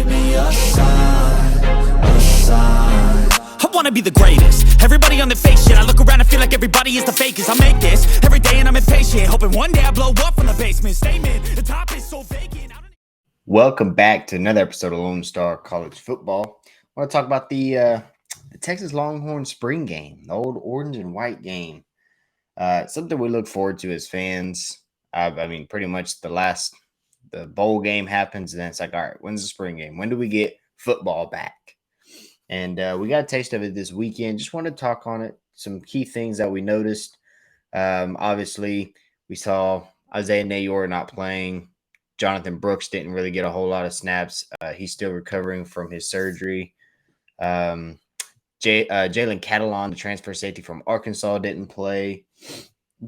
give me a sign, a sign. I wanna be the greatest. Everybody on the fake shit. I look around and feel like everybody is the fakest. I make this every day and I'm impatient, hoping one day I blow up from the basement. Statement, the top is so vacant. Welcome back to another episode of Lone Star College Football. I want to talk about the Texas Longhorn spring game, the old orange and white game. Something we look forward to as fans. I mean, pretty much the bowl game happens, and then it's like, all right, when's the spring game? When do we get football back? And we got a taste of it this weekend. Just want to talk on it. Some key things that we noticed. Obviously, we saw Isaiah Nayor not playing. Jonathan Brooks didn't really get a whole lot of snaps. He's still recovering from his surgery. Jalen Catalon, the transfer safety from Arkansas, didn't play.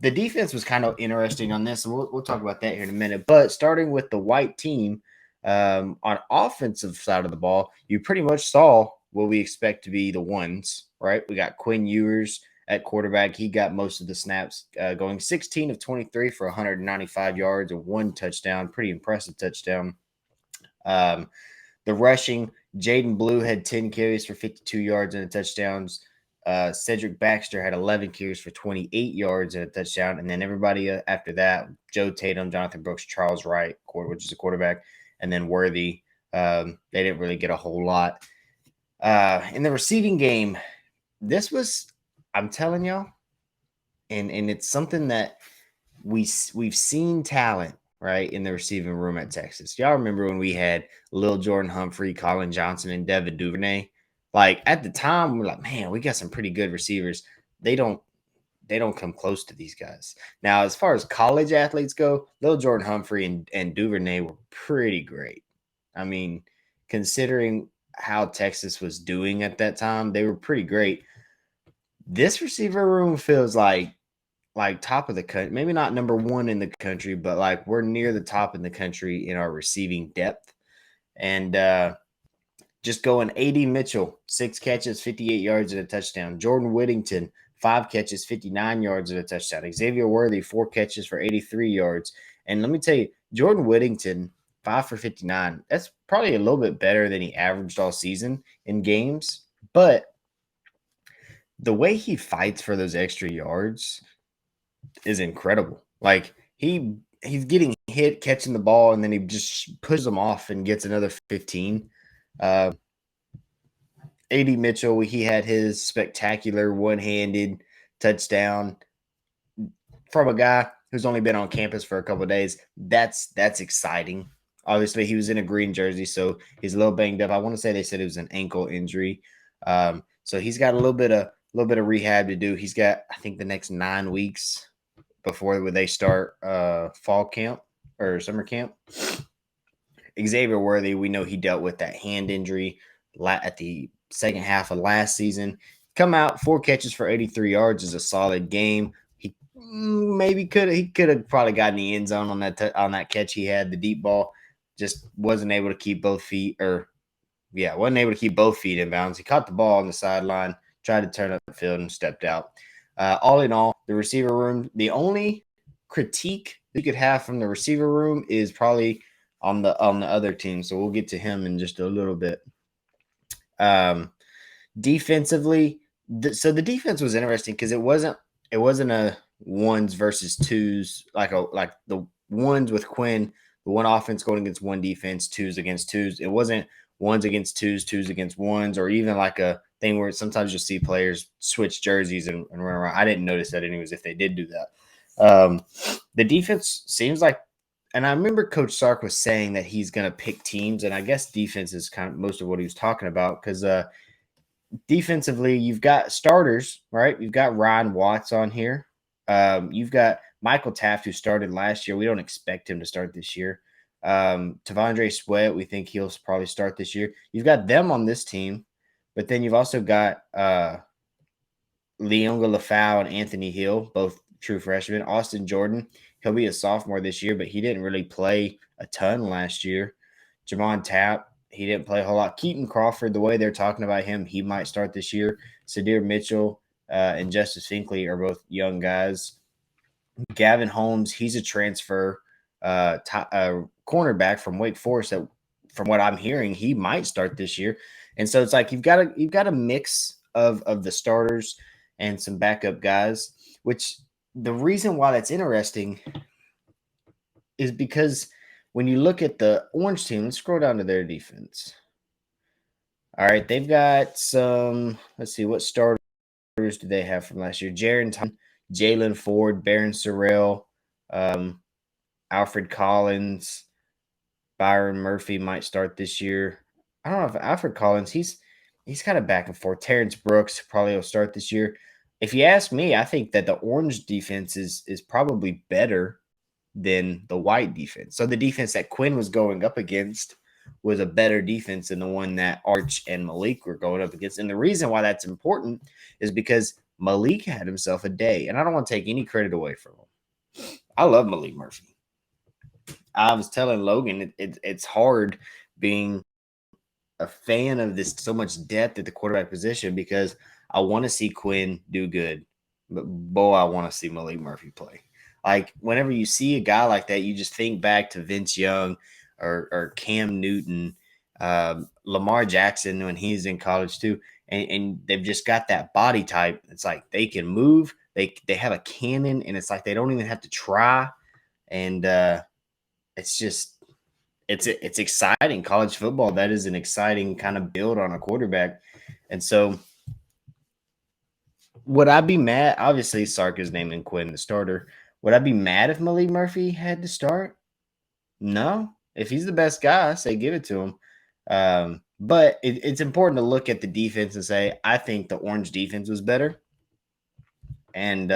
The defense was kind of interesting on this, and we'll talk about that here in a minute. But starting with the white team, on offensive side of the ball, you pretty much saw what we expect to be the ones, right? We got Quinn Ewers at quarterback. He got most of the snaps, going 16 of 23 for 195 yards and one touchdown. Pretty impressive touchdown. The rushing, Jaden Blue had 10 carries for 52 yards and a touchdowns. Cedric Baxter had 11 carries for 28 yards and a touchdown. And then everybody after that, Joe Tatum, Jonathan Brooks, Charles Wright, which is a quarterback, and then Worthy. They didn't really get a whole lot. In the receiving game, this was, I'm telling y'all, and it's something that we've seen talent, right, in the receiving room at Texas. Y'all remember when we had Lil Jordan Humphrey, Colin Johnson, and Devin Duvernay? Like, at the time, we're like, man, we got some pretty good receivers. They don't come close to these guys. Now, as far as college athletes go, Lil Jordan Humphrey and Duvernay were pretty great. I mean, considering how Texas was doing at that time, they were pretty great. This receiver room feels like top of the country, maybe not number one in the country, but like we're near the top in the country in our receiving depth. And just going, AD Mitchell, 6 catches, 58 yards and a touchdown. Jordan Whittington, 5 catches, 59 yards and a touchdown. Xavier Worthy, 4 catches for 83 yards. And let me tell you, Jordan Whittington, 5 for 59. That's probably a little bit better than he averaged all season in games. But the way he fights for those extra yards is incredible. Like, he's getting hit, catching the ball, and then he just pushes them off and gets another 15. AD Mitchell, he had his spectacular one-handed touchdown from a guy who's only been on campus for a couple of days. That's exciting. Obviously, he was in a green jersey, so he's a little banged up. I want to say they said it was an ankle injury. So he's got a little bit of rehab to do. He's got, I think, the next 9 weeks before they start fall camp or summer camp. Xavier Worthy, we know he dealt with that hand injury at the second half of last season. Come out, 4 catches for 83 yards is a solid game. He could have probably gotten the end zone on that catch he had, the deep ball. Just wasn't able to keep both feet in bounds. He caught the ball on the sideline, tried to turn up the field, and stepped out. All in all, the receiver room, the only critique you could have from the receiver room is probably on the other team. So we'll get to him in just a little bit. Defensively, so the defense was interesting because it wasn't a ones versus twos, like the ones with Quinn, the one offense going against one defense, twos against twos. It wasn't ones against twos, twos against ones, or even like a thing where sometimes you'll see players switch jerseys and run around. I didn't notice that anyways if they did do that. The defense seems like, and I remember Coach Sark was saying that he's going to pick teams, and I guess defense is kind of most of what he was talking about because defensively, you've got starters, right? You've got Ryan Watts on here. You've got Michael Taft, who started last year. We don't expect him to start this year. Tavondre Sweat, we think he'll probably start this year. You've got them on this team, but then you've also got Leonga Lafau and Anthony Hill, both true freshmen. Austin Jordan, he'll be a sophomore this year, but he didn't really play a ton last year. Jamon Tapp, he didn't play a whole lot. Keaton Crawford, the way they're talking about him, he might start this year. Sadir Mitchell and Justice Finkley are both young guys. Gavin Holmes, he's a transfer cornerback from Wake Forest that from what I'm hearing, he might start this year. And so it's like you've got a mix of the starters and some backup guys, which the reason why that's interesting is because when you look at the Orange team, let's scroll down to their defense. All right, they've got some, let's see, what starters do they have from last year? Jaron Thompson, Jalen Ford, Baron Sorrell, Alfred Collins, Byron Murphy might start this year. I don't know if Alfred Collins, he's kind of back and forth. Terrence Brooks probably will start this year. If you ask me, I think that the Orange defense is probably better than the White defense. So the defense that Quinn was going up against was a better defense than the one that Arch and Malik were going up against. And the reason why that's important is because Malik had himself a day, and I don't want to take any credit away from him. I love Malik Murphy. I was telling Logan it's hard being a fan of this so much depth at the quarterback position because I want to see Quinn do good, but boy, I want to see Malik Murphy play. Like whenever you see a guy like that, you just think back to Vince Young or Cam Newton, Lamar Jackson when he's in college too, and they've just got that body type. It's like they can move, they have a cannon, and it's like they don't even have to try, and it's just it's exciting. College football, that is an exciting kind of build on a quarterback. And so would I be mad? Obviously, Sark is naming Quinn the starter. Would I be mad if Malik Murphy had to start? No. If he's the best guy, I say give it to him. But it's important to look at the defense and say, I think the Orange defense was better. And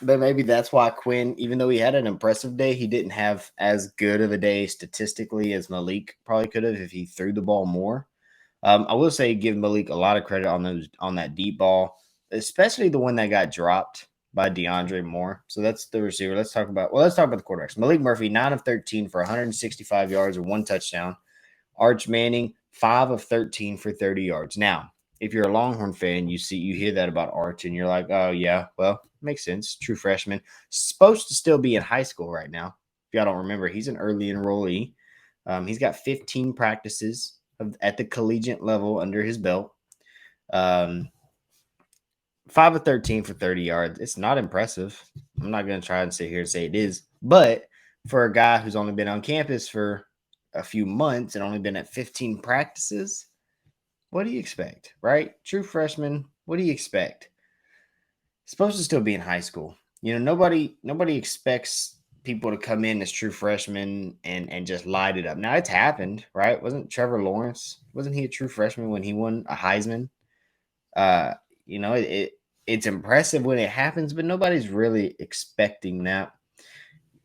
but maybe that's why Quinn, even though he had an impressive day, he didn't have as good of a day statistically as Malik probably could have if he threw the ball more. I will say give Malik a lot of credit on that deep ball, especially the one that got dropped by DeAndre Moore. So that's the receiver. Let's talk about the quarterbacks. Malik Murphy, 9 of 13 for 165 yards and 1 touchdown. Arch Manning, 5 of 13 for 30 yards. Now, if you're a Longhorn fan, you hear that about Arch, and you're like, oh yeah, well, makes sense. True freshman, supposed to still be in high school right now. If y'all don't remember, he's an early enrollee. He's got 15 practices at the collegiate level under his belt. 5 of 13 for 30 yards. It's not impressive. I'm not going to try and sit here and say it is, but for a guy who's only been on campus for a few months and only been at 15 practices, what do you expect, right? True freshman, what do you expect? Supposed to still be in high school. You know, nobody expects people to come in as true freshmen and just light it up. Now it's happened, right? Wasn't Trevor Lawrence? Wasn't he a true freshman when he won a Heisman? You know, it's impressive when it happens, but nobody's really expecting that.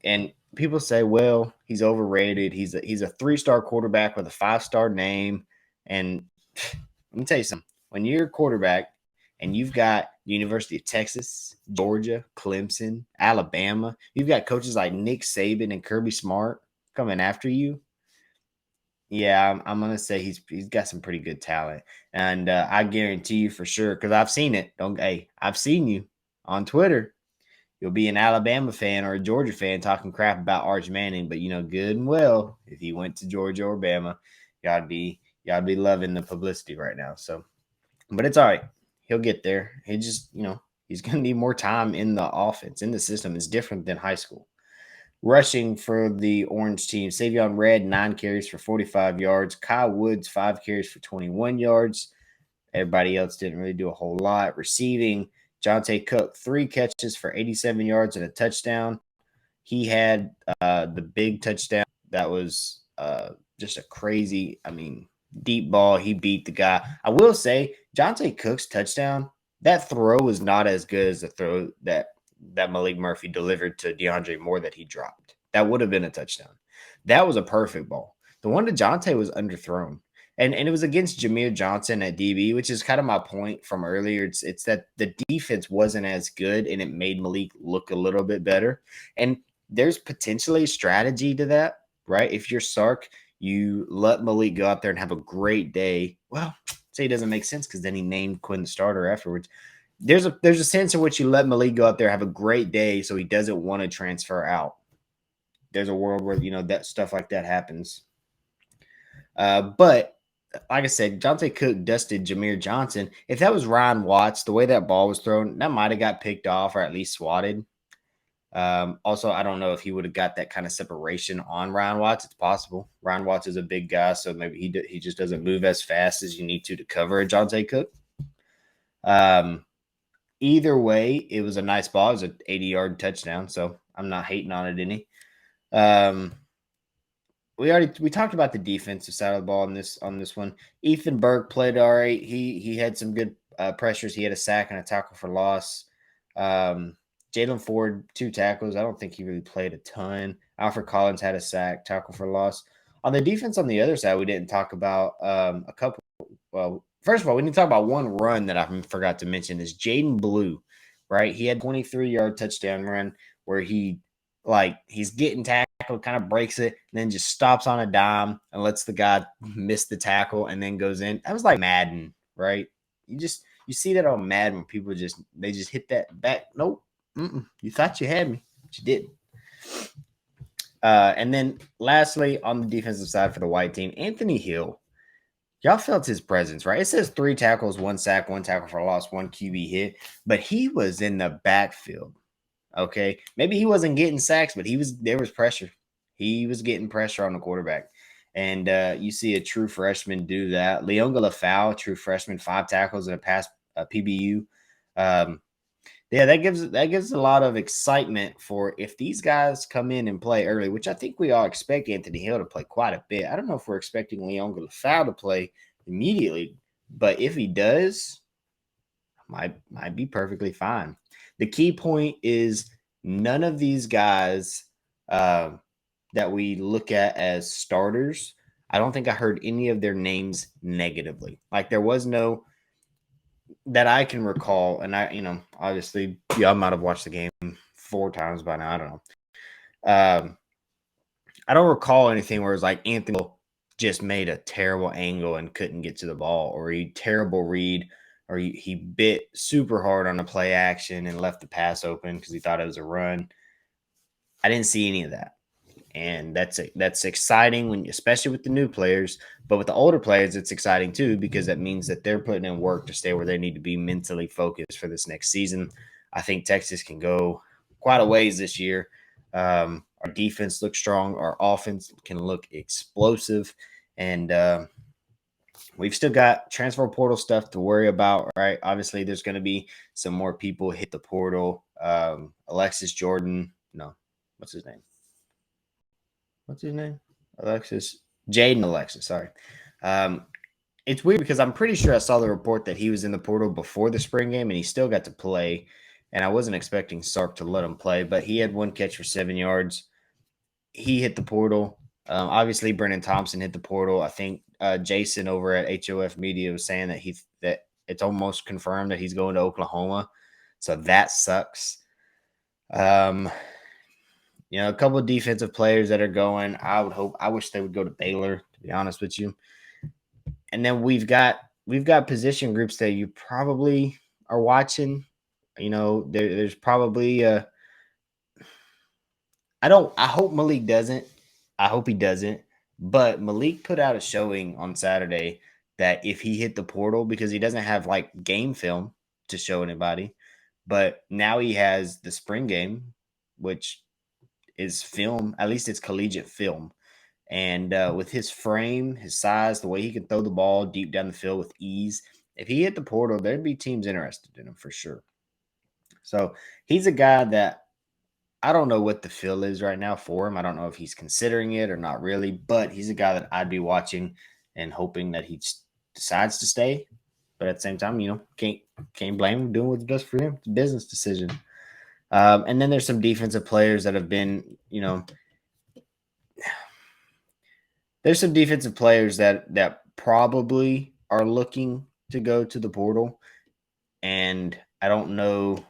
And people say, well, he's overrated. He's a 3-star quarterback with a 5-star name. And let me tell you something. When you're a quarterback and you've got the University of Texas, Georgia, Clemson, Alabama, you've got coaches like Nick Saban and Kirby Smart coming after you. Yeah, I'm gonna say he's got some pretty good talent, and I guarantee you for sure because I've seen it. I've seen you on Twitter. You'll be an Alabama fan or a Georgia fan talking crap about Arch Manning, but you know good and well if he went to Georgia or Bama, y'all be loving the publicity right now. So, but it's all right. He'll get there. He just he's gonna need more time in the offense in the system. It's different than high school. Rushing for the Orange team, Savion Red, 9 carries for 45 yards. Kyle Woods, 5 carries for 21 yards. Everybody else didn't really do a whole lot. Receiving, Jonte Cook, 3 catches for 87 yards and a touchdown. He had the big touchdown. That was just a crazy, deep ball. He beat the guy. I will say, Jonte Cook's touchdown, that throw was not as good as the throw that Malik Murphy delivered to DeAndre Moore that he dropped. That would have been a touchdown. That was a perfect ball. The one to Jonte was underthrown. And it was against Jameer Johnson at DB, which is kind of my point from earlier. It's that the defense wasn't as good, and it made Malik look a little bit better. And there's potentially a strategy to that, right? If you're Sark, you let Malik go out there and have a great day. Well, say it doesn't make sense because then he named Quinn the starter afterwards. There's a sense in which you let Malik go out there, have a great day, so he doesn't want to transfer out. There's a world where that stuff like that happens. But like I said, Jonte Cook dusted Jameer Johnson. If that was Ryan Watts, the way that ball was thrown, that might have got picked off or at least swatted. Also, I don't know if he would have got that kind of separation on Ryan Watts. It's possible. Ryan Watts is a big guy, so maybe he just doesn't move as fast as you need to cover a Jonte Cook. Either way, it was a nice ball. It was an 80-yard touchdown, so I'm not hating on it any. We talked about the defensive side of the ball on this one. Ethan Burke played all right. He had some good pressures. He had a sack and a tackle for loss. Jalen Ford, 2 tackles. I don't think he really played a ton. Alfred Collins had a sack, tackle for loss. On the defense on the other side, we didn't talk about a couple. Well, first of all, we need to talk about one run that I forgot to mention is Jaden Blue, right? He had a 23-yard touchdown run where he's getting tackled, kind of breaks it, and then just stops on a dime and lets the guy miss the tackle and then goes in. That was like Madden, right? You see that on Madden when people just hit that back. Nope. You thought you had me, but you didn't. And then lastly, on the defensive side for the white team, Anthony Hill. Y'all felt his presence, right? It says 3 tackles, 1 sack, 1 tackle for loss, 1 QB hit, but he was in the backfield. Okay, maybe he wasn't getting sacks, but there was pressure. He was getting pressure on the quarterback. And you see a true freshman do that. Leonga Lafau, true freshman, 5 tackles and a pass, PBU. Yeah, that gives a lot of excitement for if these guys come in and play early, which I think we all expect Anthony Hill to play quite a bit. I don't know if we're expecting Leonga Lafau to play immediately, but if he does, might be perfectly fine. The key point is none of these guys that we look at as starters, I don't think I heard any of their names negatively. Like there was no that I can recall, and obviously, I might have watched the game 4 times by now. I don't know. I don't recall anything where it's like Anthony just made a terrible angle and couldn't get to the ball, or a terrible read, or he bit super hard on the play action and left the pass open because he thought it was a run. I didn't see any of that. And that's exciting especially with the new players, but with the older players, it's exciting too because that means that they're putting in work to stay where they need to be mentally focused for this next season. I think Texas can go quite a ways this year. Our defense looks strong. Our offense can look explosive, and we've still got transfer portal stuff to worry about, right? Obviously, there's going to be some more people hit the portal. Alexis Jordan, no, what's his name? Jaden Alexis, sorry. It's weird because I'm pretty sure I saw the report that he was in the portal before the spring game and he still got to play. And I wasn't expecting Sark to let him play, but he had 1 catch for 7 yards. He hit the portal. Obviously, Brennan Thompson hit the portal. I think Jason over at HOF Media was saying that it's almost confirmed that he's going to Oklahoma. So that sucks. A couple of defensive players that are going. I wish they would go to Baylor, to be honest with you. And then we've got position groups that you probably are watching. There's probably I hope Malik doesn't. I hope he doesn't. But Malik put out a showing on Saturday that if he hit the portal, because he doesn't have like game film to show anybody, but now he has the spring game, which is film, at least it's collegiate film. And with his frame, his size, the way he can throw the ball deep down the field with ease, if he hit the portal, there'd be teams interested in him for sure. So he's a guy that I don't know what the feel is right now for him. I don't know if he's considering it or not really, but he's a guy that I'd be watching and hoping that he decides to stay. But at the same time, can't blame him doing what's best for him. It's a business decision. And then there's some defensive players that have been, there's some defensive players that probably are looking to go to the portal. And I don't know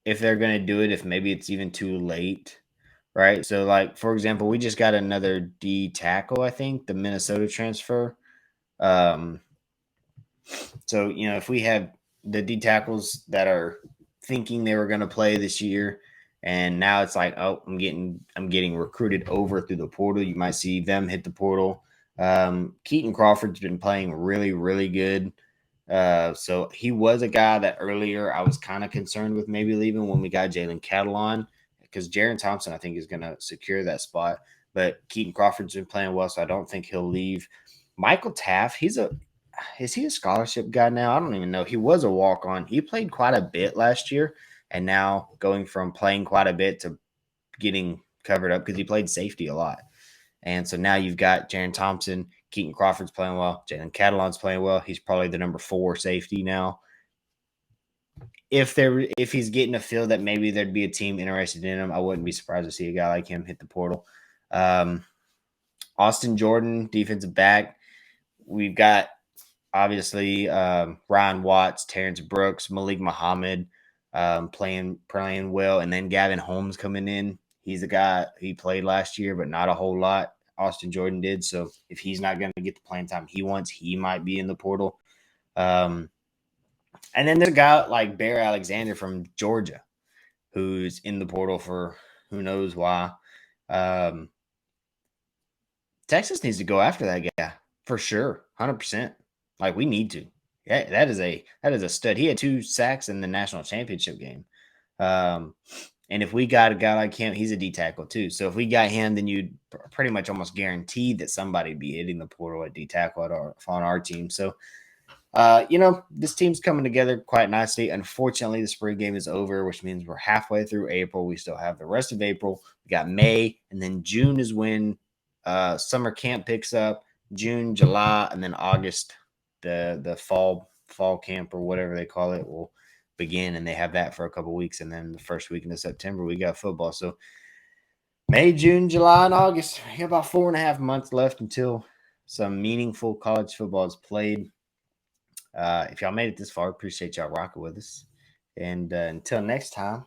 if they're going to do it, if maybe it's even too late, right? So, like, for example, we just got another D tackle, I think, the Minnesota transfer. So, if we have the D tackles that are thinking they were going to play this year, and now it's like, oh, I'm getting recruited over through the portal. You might see them hit the portal. Keaton Crawford's been playing really, really good. So he was a guy that earlier I was kind of concerned with maybe leaving when we got Jalen Catalon, because Jaron Thompson I think is going to secure that spot. But Keaton Crawford's been playing well, so I don't think he'll leave. Michael Taft, is he a scholarship guy now? I don't even know. He was a walk on. He played quite a bit last year, and now going from playing quite a bit to getting covered up because he played safety a lot. And so now you've got Jaron Thompson, Keaton Crawford's playing well, Jalen Catalon's playing well. He's probably the number 4 safety now. If he's getting a feel that maybe there'd be a team interested in him, I wouldn't be surprised to see a guy like him hit the portal. Austin Jordan, defensive back. We've got obviously Ryan Watts, Terrence Brooks, Malik Muhammad playing well, and then Gavin Holmes coming in. He's a guy he played last year, but not a whole lot. Austin Jordan did. So if he's not going to get the playing time he wants, he might be in the portal. And then there's a guy like Bear Alexander from Georgia who's in the portal for who knows why. Texas needs to go after that guy for sure, 100%. Like we need to. Yeah, that is a stud. He had 2 sacks in the national championship game. And if we got a guy like him, he's a D tackle too. So if we got him, then you'd pretty much almost guarantee that somebody would be hitting the portal at D tackle on our team. So, this team's coming together quite nicely. Unfortunately, the spring game is over, which means we're halfway through April. We still have the rest of April. We got May, and then June is when summer camp picks up. June, July, and then August, the fall camp or whatever they call it will begin, and they have that for a couple weeks, and then the first weekend of September we got football. So May, June, July, and August, we have about 4.5 months left until some meaningful college football is played. If y'all made it this far, appreciate y'all rocking with us, and until next time,